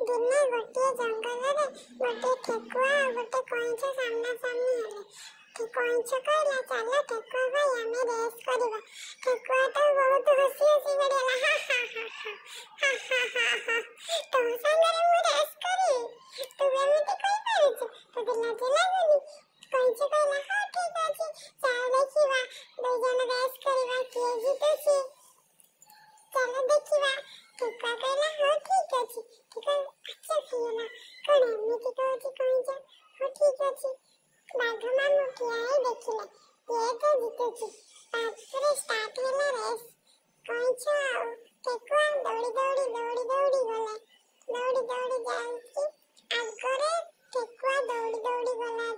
दिने गोटे जंगल रे गोटे ठेकुआ और गोटे कइंच सामना सामनी हेले। कइंच कहला चल ठेकुआ भाई हमें रेस करबा। ठेकुआ तो बहुत हंसी हंसी गड़ेला हा हा हा हा हा हा हा तो संगरे मु रेस करी तू एमिति कई पारुछ तो लाज लागुनी। कइंच कहला हां ठीक अछि चल देखिबा दो जन रेस करबा किए जीतुची चलो देखिबा। ठेकुआ कहला हां ठीक अछि ठीक अच्छा खियला कण एमिति कहछि कइंच हां ठीक अछि। बाघ मामू किया है देखिले ये तो जीतुची तापरे स्टार्ट होला रेस। कइंच ठेकुआ दौड़ी दौड़ी दौड़ी दौड़ी गले जाउची आगरे ठेकुआ दौड़ी दौड़ी गला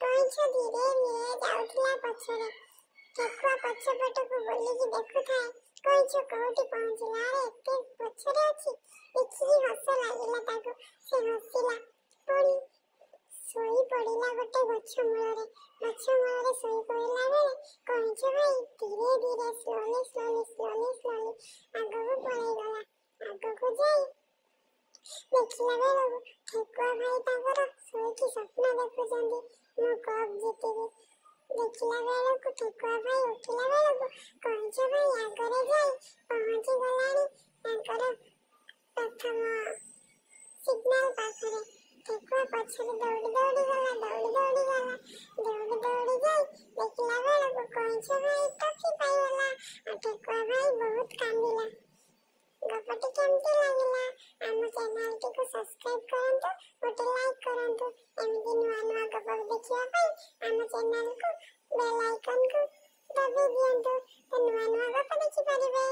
कइंच धीरे धीरे जाउथला पछरे। ठेकुआ पछपटକୁ बोलिकी देखुଥାଏ कइंच कोउठी पहुंचिला रे एते पछरे अछि। देखि हस लागिला ताको से हसिला पुणी सोई पड़िला गोटे गछ मूଳରେ सोई पड़िला बेले कइंच भाई धीरे धीरे स्लोली आगକୁ पळेइगला। आगକୁ जाई देखिला बेलକୁ ठेकुआ भाई ताଙ୍କର सोईकी स्वप्न देखुचंदी मु कप जीतिबी। देखिला बेलକୁ ठेकुआ भाई उठिला बेलକୁ कइंच भाई आगरे जाई पहुंची गलानी ताଙ୍କର प्रथम सिग्नल पाखरे। ठेकुआ पछरे दौड़ी दौड़ी गला जाई देखिला बेलକୁ कइंच भाई टकी पाइगला और ठेकुआ भाई बहुत कांदिला। गपटी केमती लागिला आम चैनल टी सब्सक्राइब करंतु गोटे लाइक करंतु एमिति नुआ नुआ गप देखिया पाई आम चैनल को बेल आइकन को दबे दियंतु तो नुआ नुआ गप देखि परिबे।